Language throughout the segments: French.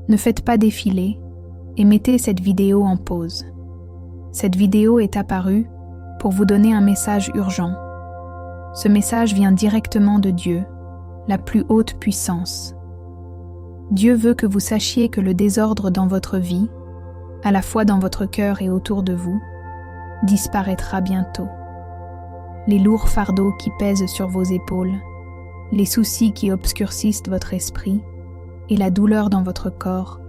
Ne faites pas défiler et mettez cette vidéo en pause. Cette vidéo est apparue pour vous donner un message urgent. Ce message vient directement de Dieu, la plus haute puissance. Dieu veut que vous sachiez que le désordre dans votre vie, à la fois dans votre cœur et autour de vous, disparaîtra bientôt. Les lourds fardeaux qui pèsent sur vos épaules, les soucis qui obscurcissent votre esprit et la douleur dans votre corps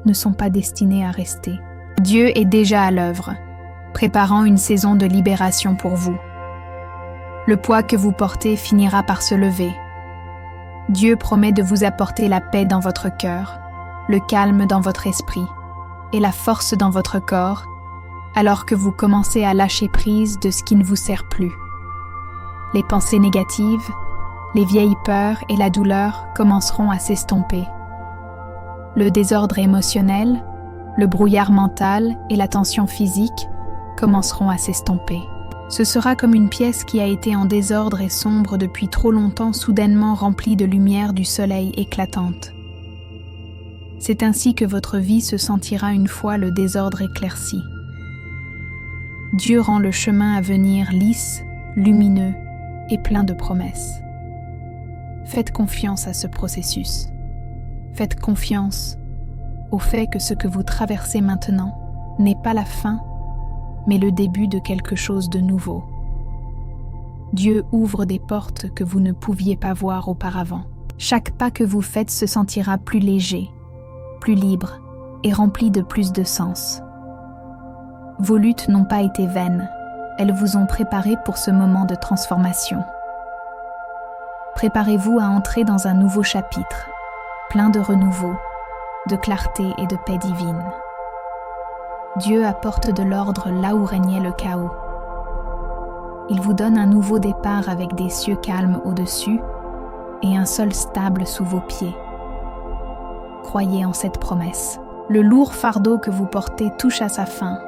ne sont pas destinés à rester. Dieu est déjà à l'œuvre, préparant une saison de libération pour vous. Le poids que vous portez finira par se lever. Dieu promet de vous apporter la paix dans votre cœur, le calme dans votre esprit et la force dans votre corps, alors que vous commencez à lâcher prise de ce qui ne vous sert plus. Les pensées négatives, les vieilles peurs et la douleur commenceront à s'estomper. Le désordre émotionnel, le brouillard mental et la tension physique commenceront à s'estomper. Ce sera comme une pièce qui a été en désordre et sombre depuis trop longtemps, soudainement remplie de lumière du soleil éclatante. C'est ainsi que votre vie se sentira une fois le désordre éclairci. Dieu rend le chemin à venir lisse, lumineux et plein de promesses. Faites confiance à ce processus. Faites confiance au fait que ce que vous traversez maintenant n'est pas la fin, mais le début de quelque chose de nouveau. Dieu ouvre des portes que vous ne pouviez pas voir auparavant. Chaque pas que vous faites se sentira plus léger, plus libre et rempli de plus de sens. Vos luttes n'ont pas été vaines, elles vous ont préparé pour ce moment de transformation. Préparez-vous à entrer dans un nouveau chapitre, plein de renouveau, de clarté et de paix divine. Dieu apporte de l'ordre là où régnait le chaos. Il vous donne un nouveau départ avec des cieux calmes au-dessus et un sol stable sous vos pieds. Croyez en cette promesse. Le lourd fardeau que vous portez touche à sa fin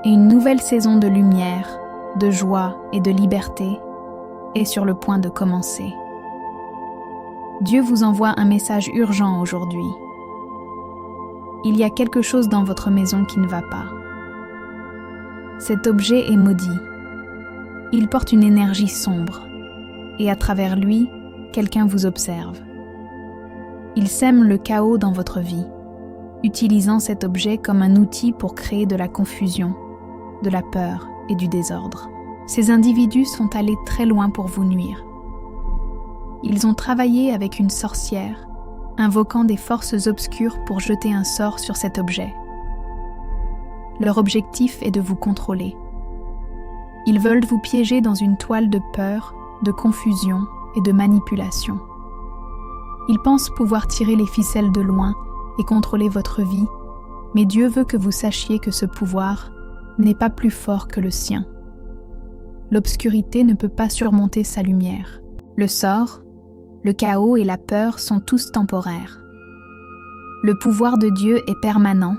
et une nouvelle saison de lumière, de joie et de liberté est sur le point de commencer. Dieu vous envoie un message urgent aujourd'hui. Il y a quelque chose dans votre maison qui ne va pas. Cet objet est maudit. Il porte une énergie sombre, et à travers lui, quelqu'un vous observe. Il sème le chaos dans votre vie, utilisant cet objet comme un outil pour créer de la confusion, de la peur et du désordre. Ces individus sont allés très loin pour vous nuire. Ils ont travaillé avec une sorcière, invoquant des forces obscures pour jeter un sort sur cet objet. Leur objectif est de vous contrôler. Ils veulent vous piéger dans une toile de peur, de confusion et de manipulation. Ils pensent pouvoir tirer les ficelles de loin et contrôler votre vie, mais Dieu veut que vous sachiez que ce pouvoir n'est pas plus fort que le sien. L'obscurité ne peut pas surmonter sa lumière. Le sort, le chaos et la peur sont tous temporaires. Le pouvoir de Dieu est permanent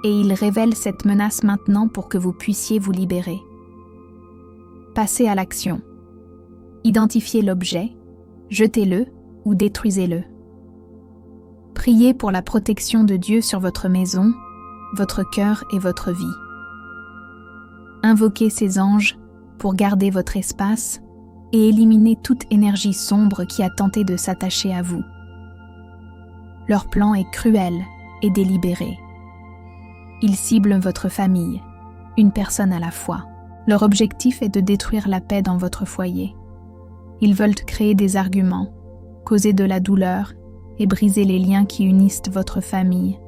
et il révèle cette menace maintenant pour que vous puissiez vous libérer. Passez à l'action. Identifiez l'objet, jetez-le ou détruisez-le. Priez pour la protection de Dieu sur votre maison, votre cœur et votre vie. Invoquez ses anges pour garder votre espace et éliminer toute énergie sombre qui a tenté de s'attacher à vous. Leur plan est cruel et délibéré. Ils ciblent votre famille, une personne à la fois. Leur objectif est de détruire la paix dans votre foyer. Ils veulent créer des arguments, causer de la douleur et briser les liens qui unissent votre famille.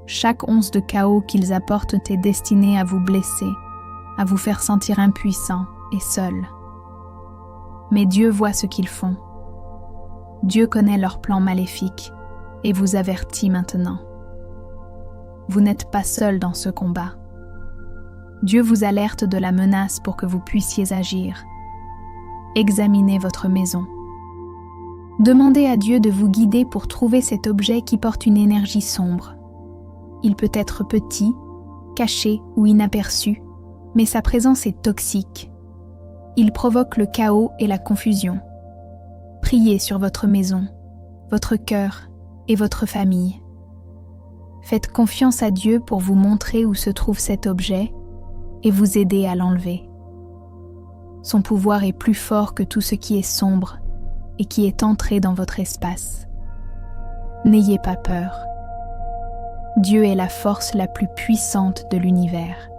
Chaque once de chaos qu'ils apportent est destiné à vous blesser, à vous faire sentir impuissant et seul. Mais Dieu voit ce qu'ils font. Dieu connaît leurs plans maléfiques et vous avertit maintenant. Vous n'êtes pas seul dans ce combat. Dieu vous alerte de la menace pour que vous puissiez agir. Examinez votre maison. Demandez à Dieu de vous guider pour trouver cet objet qui porte une énergie sombre. Il peut être petit, caché ou inaperçu, mais sa présence est toxique. Il provoque le chaos et la confusion. Priez sur votre maison, votre cœur et votre famille. Faites confiance à Dieu pour vous montrer où se trouve cet objet et vous aider à l'enlever. Son pouvoir est plus fort que tout ce qui est sombre et qui est entré dans votre espace. N'ayez pas peur. Dieu est la force la plus puissante de l'univers.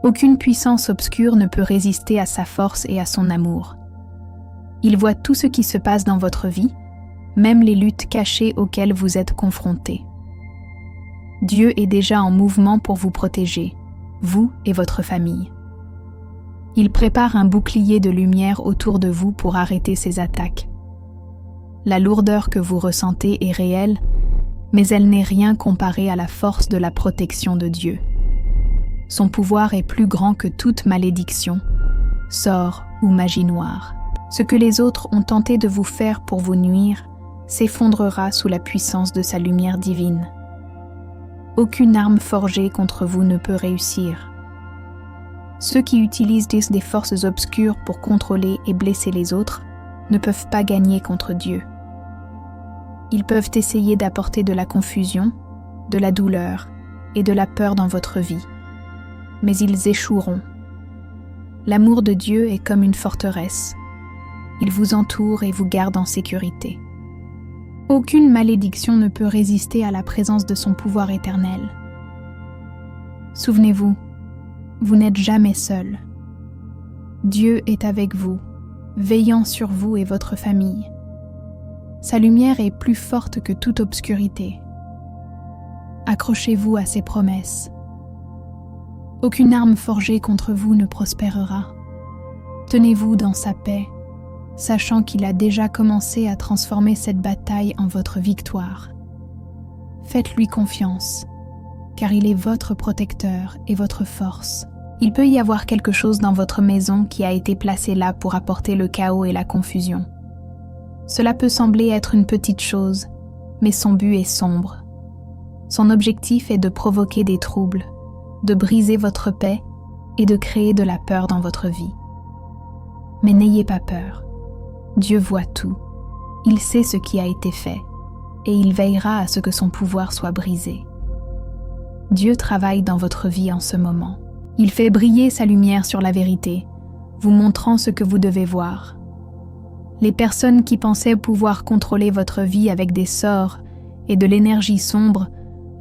Aucune puissance obscure ne peut résister à sa force et à son amour. Il voit tout ce qui se passe dans votre vie, même les luttes cachées auxquelles vous êtes confrontés. Dieu est déjà en mouvement pour vous protéger, vous et votre famille. Il prépare un bouclier de lumière autour de vous pour arrêter ces attaques. La lourdeur que vous ressentez est réelle, mais elle n'est rien comparée à la force de la protection de Dieu. Son pouvoir est plus grand que toute malédiction, sort ou magie noire. Ce que les autres ont tenté de vous faire pour vous nuire s'effondrera sous la puissance de sa lumière divine. Aucune arme forgée contre vous ne peut réussir. Ceux qui utilisent des forces obscures pour contrôler et blesser les autres ne peuvent pas gagner contre Dieu. Ils peuvent essayer d'apporter de la confusion, de la douleur et de la peur dans votre vie, mais ils échoueront. L'amour de Dieu est comme une forteresse. Il vous entoure et vous garde en sécurité. Aucune malédiction ne peut résister à la présence de son pouvoir éternel. Souvenez-vous, vous n'êtes jamais seul. Dieu est avec vous, veillant sur vous et votre famille. Sa lumière est plus forte que toute obscurité. Accrochez-vous à ses promesses. Aucune arme forgée contre vous ne prospérera. Tenez-vous dans sa paix, sachant qu'il a déjà commencé à transformer cette bataille en votre victoire. Faites-lui confiance, car il est votre protecteur et votre force. Il peut y avoir quelque chose dans votre maison qui a été placé là pour apporter le chaos et la confusion. Cela peut sembler être une petite chose, mais son but est sombre. Son objectif est de provoquer des troubles, de briser votre paix et de créer de la peur dans votre vie. Mais n'ayez pas peur. Dieu voit tout. Il sait ce qui a été fait et il veillera à ce que son pouvoir soit brisé. Dieu travaille dans votre vie en ce moment. Il fait briller sa lumière sur la vérité, vous montrant ce que vous devez voir. Les personnes qui pensaient pouvoir contrôler votre vie avec des sorts et de l'énergie sombre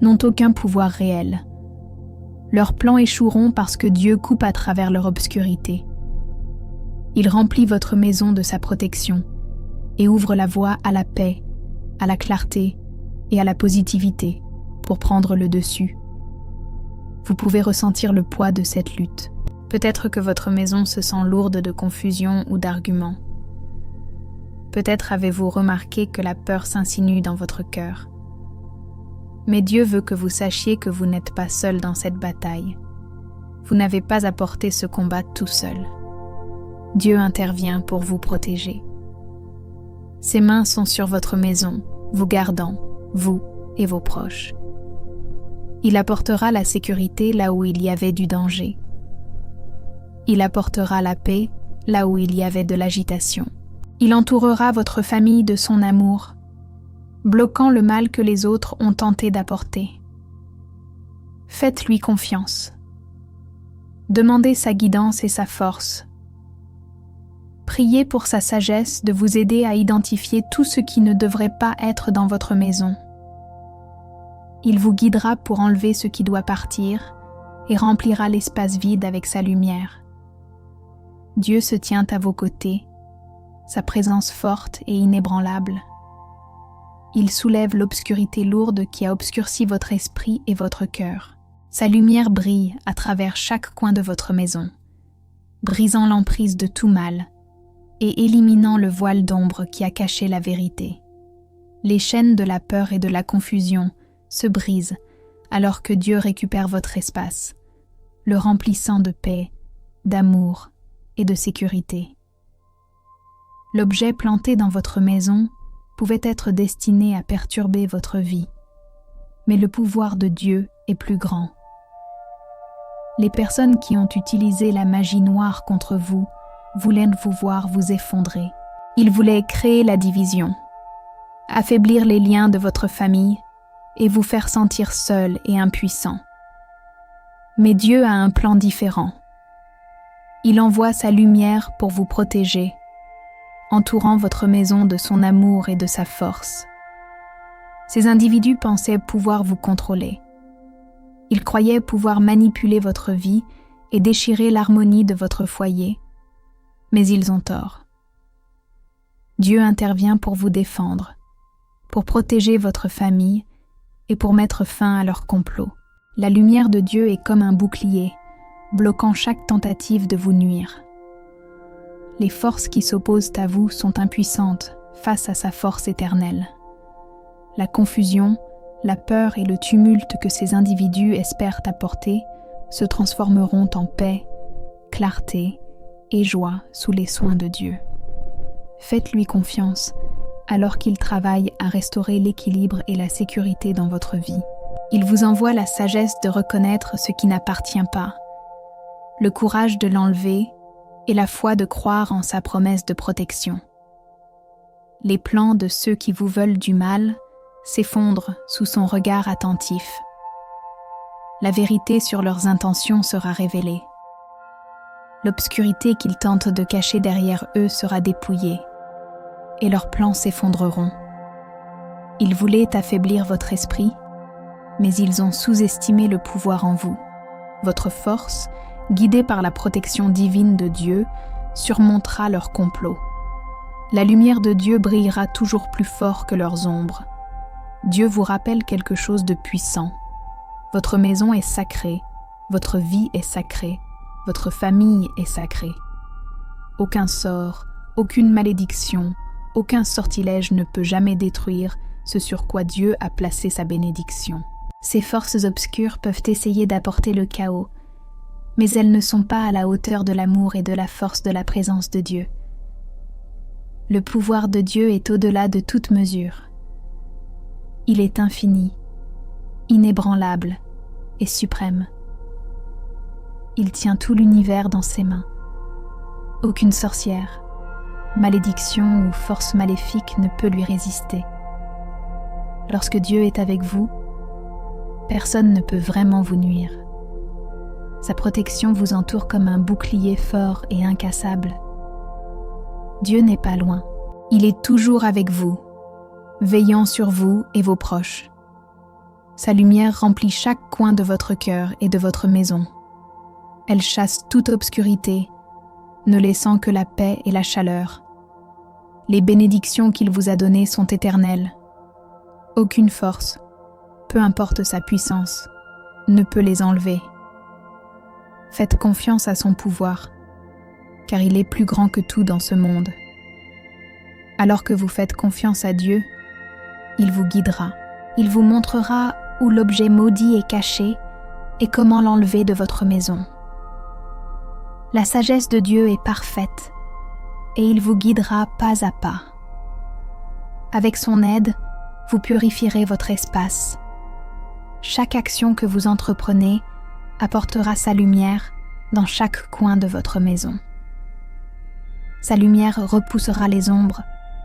n'ont aucun pouvoir réel. Leurs plans échoueront parce que Dieu coupe à travers leur obscurité. Il remplit votre maison de sa protection et ouvre la voie à la paix, à la clarté et à la positivité pour prendre le dessus. Vous pouvez ressentir le poids de cette lutte. Peut-être que votre maison se sent lourde de confusion ou d'arguments. Peut-être avez-vous remarqué que la peur s'insinue dans votre cœur. Mais Dieu veut que vous sachiez que vous n'êtes pas seul dans cette bataille. Vous n'avez pas à porter ce combat tout seul. Dieu intervient pour vous protéger. Ses mains sont sur votre maison, vous gardant, vous et vos proches. Il apportera la sécurité là où il y avait du danger. Il apportera la paix là où il y avait de l'agitation. Il entourera votre famille de son amour, bloquant le mal que les autres ont tenté d'apporter. Faites-lui confiance. Demandez sa guidance et sa force. Priez pour sa sagesse de vous aider à identifier tout ce qui ne devrait pas être dans votre maison. Il vous guidera pour enlever ce qui doit partir et remplira l'espace vide avec sa lumière. Dieu se tient à vos côtés, sa présence forte et inébranlable. Il soulève l'obscurité lourde qui a obscurci votre esprit et votre cœur. Sa lumière brille à travers chaque coin de votre maison, brisant l'emprise de tout mal et éliminant le voile d'ombre qui a caché la vérité. Les chaînes de la peur et de la confusion se brisent alors que Dieu récupère votre espace, le remplissant de paix, d'amour et de sécurité. L'objet planté dans votre maison pouvait être destiné à perturber votre vie, mais le pouvoir de Dieu est plus grand. Les personnes qui ont utilisé la magie noire contre vous voulaient vous voir vous effondrer. Ils voulaient créer la division, affaiblir les liens de votre famille et vous faire sentir seul et impuissant. Mais Dieu a un plan différent. Il envoie sa lumière pour vous protéger, entourant votre maison de son amour et de sa force. Ces individus pensaient pouvoir vous contrôler. Ils croyaient pouvoir manipuler votre vie et déchirer l'harmonie de votre foyer, mais ils ont tort. Dieu intervient pour vous défendre, pour protéger votre famille et pour mettre fin à leur complot. La lumière de Dieu est comme un bouclier, bloquant chaque tentative de vous nuire. Les forces qui s'opposent à vous sont impuissantes face à sa force éternelle. La confusion, la peur et le tumulte que ces individus espèrent apporter se transformeront en paix, clarté et joie sous les soins de Dieu. Faites-lui confiance alors qu'il travaille à restaurer l'équilibre et la sécurité dans votre vie. Il vous envoie la sagesse de reconnaître ce qui n'appartient pas, le courage de l'enlever et la foi de croire en sa promesse de protection. Les plans de ceux qui vous veulent du mal s'effondrent sous son regard attentif. La vérité sur leurs intentions sera révélée. L'obscurité qu'ils tentent de cacher derrière eux sera dépouillée, et leurs plans s'effondreront. Ils voulaient affaiblir votre esprit, mais ils ont sous-estimé le pouvoir en vous. Votre force, guidée par la protection divine de Dieu, surmontera leur complot. La lumière de Dieu brillera toujours plus fort que leurs ombres. Dieu vous rappelle quelque chose de puissant. Votre maison est sacrée, votre vie est sacrée, votre famille est sacrée. Aucun sort, aucune malédiction, aucun sortilège ne peut jamais détruire ce sur quoi Dieu a placé sa bénédiction. Ces forces obscures peuvent essayer d'apporter le chaos, mais elles ne sont pas à la hauteur de l'amour et de la force de la présence de Dieu. Le pouvoir de Dieu est au-delà de toute mesure. Il est infini, inébranlable et suprême. Il tient tout l'univers dans ses mains. Aucune sorcière, malédiction ou force maléfique ne peut lui résister. Lorsque Dieu est avec vous, personne ne peut vraiment vous nuire. Sa protection vous entoure comme un bouclier fort et incassable. Dieu n'est pas loin. Il est toujours avec vous, veillant sur vous et vos proches. Sa lumière remplit chaque coin de votre cœur et de votre maison. Elle chasse toute obscurité, ne laissant que la paix et la chaleur. Les bénédictions qu'il vous a données sont éternelles. Aucune force, peu importe sa puissance, ne peut les enlever. Faites confiance à son pouvoir, car il est plus grand que tout dans ce monde. Alors que vous faites confiance à Dieu, il vous guidera. Il vous montrera où l'objet maudit est caché et comment l'enlever de votre maison. La sagesse de Dieu est parfaite et il vous guidera pas à pas. Avec son aide, vous purifierez votre espace. Chaque action que vous entreprenez apportera sa lumière dans chaque coin de votre maison. Sa lumière repoussera les ombres,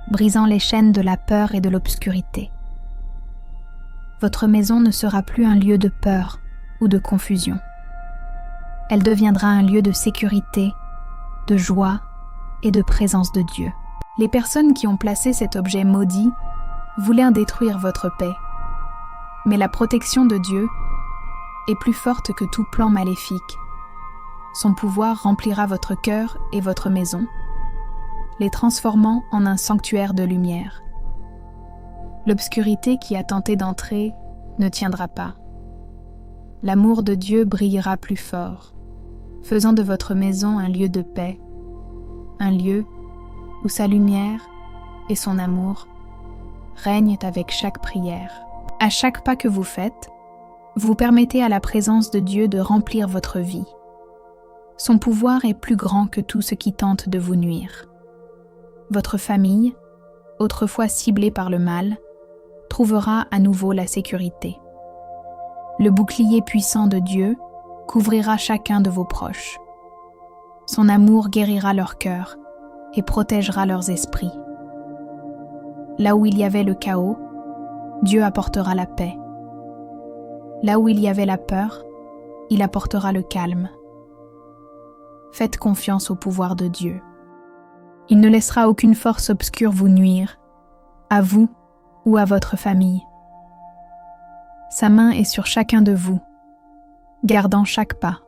brisant les chaînes de la peur et de l'obscurité. Votre maison ne sera plus un lieu de peur ou de confusion. Elle deviendra un lieu de sécurité, de joie et de présence de Dieu. Les personnes qui ont placé cet objet maudit voulaient en détruire votre paix, mais la protection de Dieu est plus forte que tout plan maléfique. Son pouvoir remplira votre cœur et votre maison, les transformant en un sanctuaire de lumière. L'obscurité qui a tenté d'entrer ne tiendra pas. L'amour de Dieu brillera plus fort, faisant de votre maison un lieu de paix, un lieu où sa lumière et son amour règnent avec chaque prière. À chaque pas que vous faites, vous permettez à la présence de Dieu de remplir votre vie. Son pouvoir est plus grand que tout ce qui tente de vous nuire. Votre famille, autrefois ciblée par le mal, trouvera à nouveau la sécurité. Le bouclier puissant de Dieu couvrira chacun de vos proches. Son amour guérira leur cœur et protégera leurs esprits. Là où il y avait le chaos, Dieu apportera la paix. Là où il y avait la peur, il apportera le calme. Faites confiance au pouvoir de Dieu. Il ne laissera aucune force obscure vous nuire, à vous ou à votre famille. Sa main est sur chacun de vous, gardant chaque pas.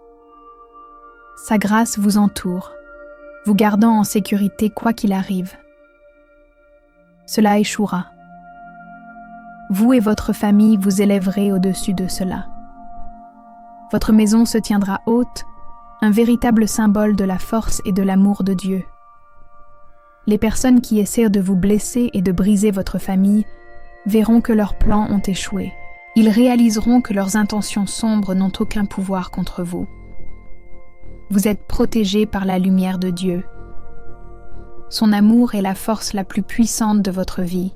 Sa grâce vous entoure, vous gardant en sécurité quoi qu'il arrive. Cela échouera. Vous et votre famille vous élèverez au-dessus de cela. Votre maison se tiendra haute, un véritable symbole de la force et de l'amour de Dieu. Les personnes qui essaient de vous blesser et de briser votre famille verront que leurs plans ont échoué. Ils réaliseront que leurs intentions sombres n'ont aucun pouvoir contre vous. Vous êtes protégés par la lumière de Dieu. Son amour est la force la plus puissante de votre vie.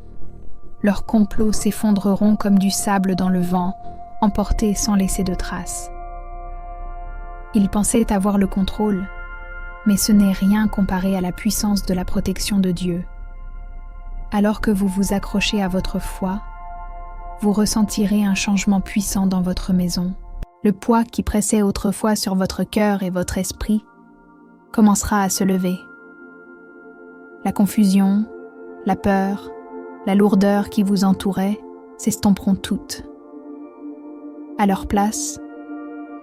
Leurs complots s'effondreront comme du sable dans le vent, emportés sans laisser de traces. Ils pensaient avoir le contrôle, mais ce n'est rien comparé à la puissance de la protection de Dieu. Alors que vous vous accrochez à votre foi, vous ressentirez un changement puissant dans votre maison. Le poids qui pressait autrefois sur votre cœur et votre esprit commencera à se lever. La confusion, la peur, la lourdeur qui vous entourait s'estomperont toutes. À leur place,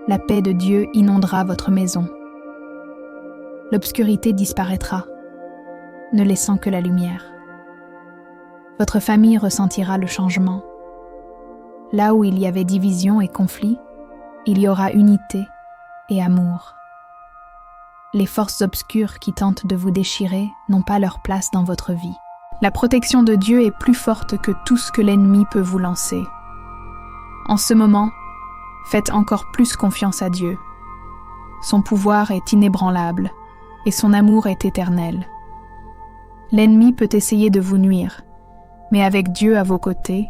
la paix de Dieu inondera votre maison. L'obscurité disparaîtra, ne laissant que la lumière. Votre famille ressentira le changement. Là où il y avait division et conflit, il y aura unité et amour. Les forces obscures qui tentent de vous déchirer n'ont pas leur place dans votre vie. La protection de Dieu est plus forte que tout ce que l'ennemi peut vous lancer. En ce moment, faites encore plus confiance à Dieu. Son pouvoir est inébranlable et son amour est éternel. L'ennemi peut essayer de vous nuire, mais avec Dieu à vos côtés,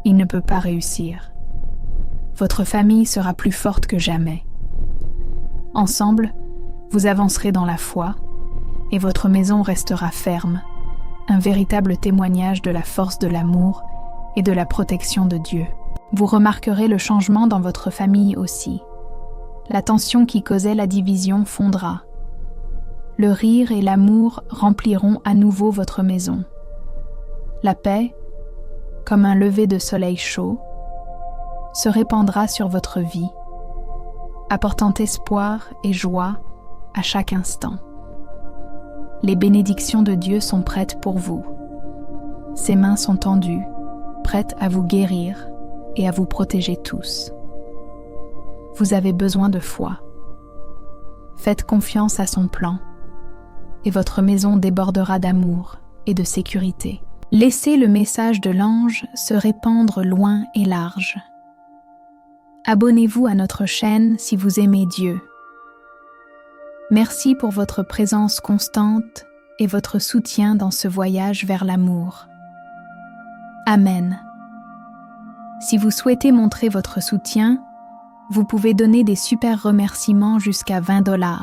il ne peut pas réussir. Votre famille sera plus forte que jamais. Ensemble, vous avancerez dans la foi et votre maison restera ferme, un véritable témoignage de la force de l'amour et de la protection de Dieu. Vous remarquerez le changement dans votre famille aussi. La tension qui causait la division fondra. Le rire et l'amour rempliront à nouveau votre maison. La paix, comme un lever de soleil chaud, se répandra sur votre vie, apportant espoir et joie à chaque instant. Les bénédictions de Dieu sont prêtes pour vous. Ses mains sont tendues, prêtes à vous guérir et à vous protéger tous. Vous avez besoin de foi. Faites confiance à son plan, et votre maison débordera d'amour et de sécurité. Laissez le message de l'ange se répandre loin et large. Abonnez-vous à notre chaîne si vous aimez Dieu. Merci pour votre présence constante et votre soutien dans ce voyage vers l'amour. Amen. Si vous souhaitez montrer votre soutien, vous pouvez donner des super remerciements jusqu'à $20.